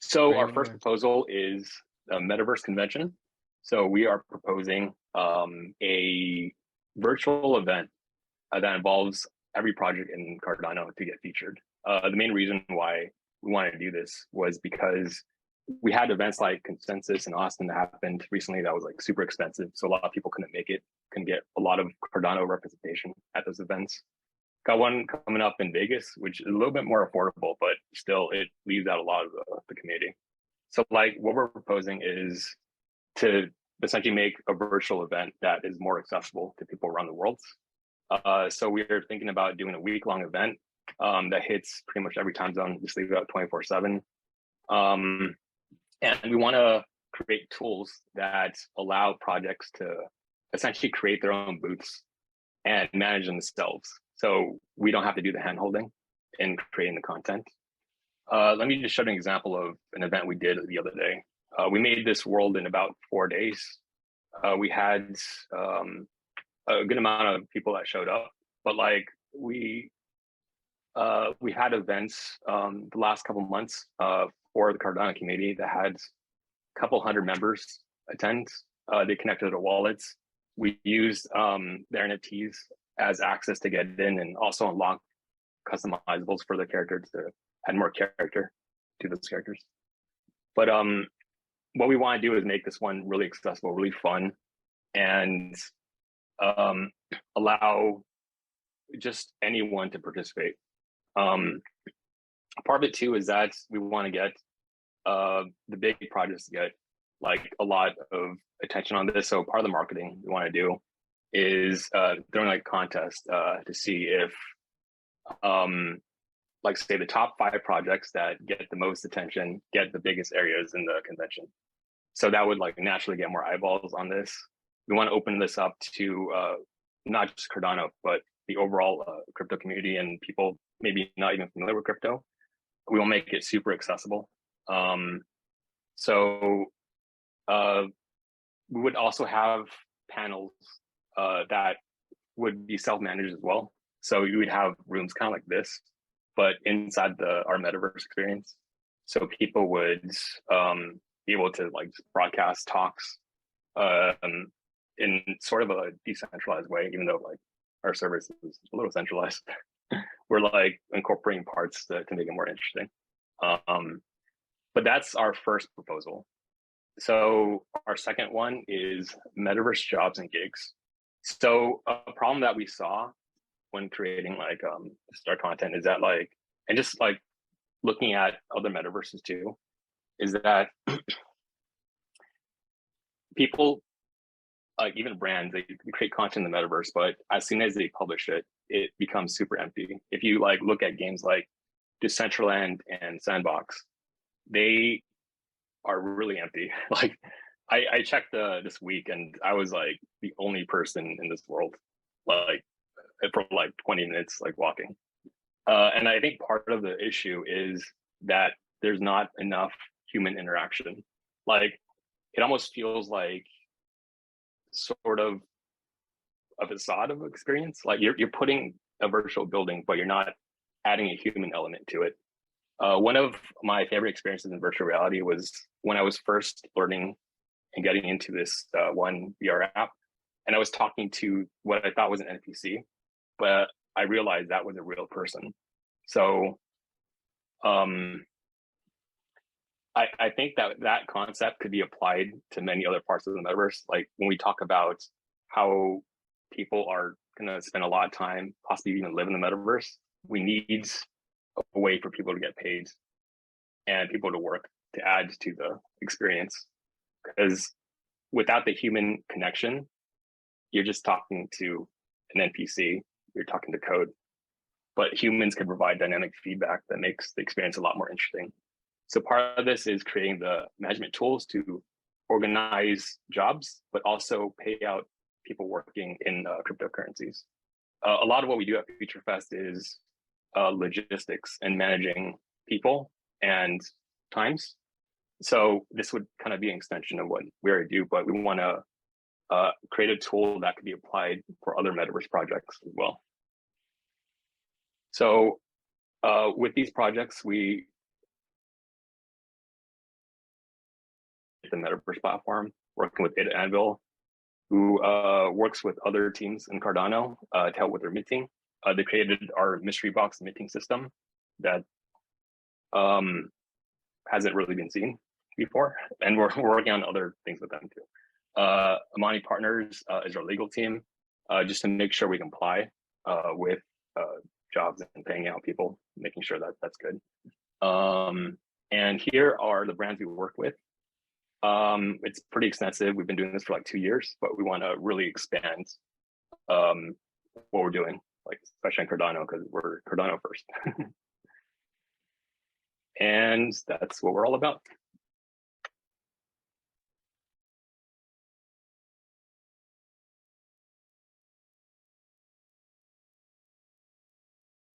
So our training first or proposal is a Metaverse convention. So we are proposing a virtual event that involves every project in Cardano to get featured. The main reason why we wanted to do this was because we had events like Consensus in Austin that happened recently that was like super expensive. So a lot of people couldn't make it, couldn't get a lot of Cardano representation at those events. Got one coming up in Vegas, which is a little bit more affordable, but still it leaves out a lot of the community. So like what we're proposing is to essentially make a virtual event that is more accessible to people around the world. So we're thinking about doing a week-long event that hits pretty much every time zone, just leave it out 24/7. And we want to create tools that allow projects to essentially create their own booths and manage themselves. So we don't have to do the handholding in creating the content. Let me just show you an example of an event we did the other day. We made this world in about 4 days. We had a good amount of people that showed up, but like we had events the last couple months for the Cardano community that had a couple hundred members attend. They connected their wallets. We used their NFTs as access to get in and also unlock customizables for the characters to add more character to those characters. But what we want to do is make this one really accessible, really fun, and allow just anyone to participate. Part of it too is that we want to get the big projects to get like a lot of attention on this. So part of the marketing we want to do is throwing like contests to see if like say the top 5 projects that get the most attention get the biggest areas in the convention. So that would like naturally get more eyeballs on this. We want to open this up to not just Cardano, but the overall crypto community and people maybe not even familiar with crypto. We will make it super accessible. So we would also have panels that would be self-managed as well. So you would have rooms kind of like this, but inside our metaverse experience. So people would be able to like broadcast talks in sort of a decentralized way, even though like our service is a little centralized. We're like incorporating parts to make it more interesting. But that's our first proposal. So our second one is metaverse jobs and gigs. So a problem that we saw when creating like star content is that like, and just like looking at other metaverses too, is that people like even brands, they create content in the metaverse, but as soon as they publish it, it becomes super empty. If you like look at games like Decentraland and Sandbox, they are really empty. Like I checked this week and I was like the only person in this world, like for like 20 minutes, like walking. And I think part of the issue is that there's not enough human interaction. Like it almost feels like sort of a facade of experience. Like you're putting a virtual building, but you're not adding a human element to it. One of my favorite experiences in virtual reality was when I was first learning and getting into this one VR app, and I was talking to what I thought was an NPC, but I realized that was a real person. So I think that concept could be applied to many other parts of the metaverse. Like when we talk about how people are going to spend a lot of time, possibly even live in the metaverse, we need a way for people to get paid and people to work to add to the experience. Because without the human connection, you're just talking to an NPC, you're talking to code. But humans can provide dynamic feedback that makes the experience a lot more interesting. So part of this is creating the management tools to organize jobs, but also pay out people working in cryptocurrencies. A lot of what we do at FutureFest is logistics and managing people and times. So this would kind of be an extension of what we already do, but we want to create a tool that could be applied for other metaverse projects as well. So with these projects, we the Metaverse platform, working with Ideafest, who works with other teams in Cardano to help with their minting. They created our mystery box minting system that hasn't really been seen before, and we're working on other things with them too. Amani Partners is our legal team, just to make sure we comply with jobs and paying out people, making sure that that's good. And here are the brands we work with. It's pretty extensive. We've been doing this for like 2 years, but we want to really expand what we're doing, like especially in Cardano, because we're Cardano first. And that's what we're all about.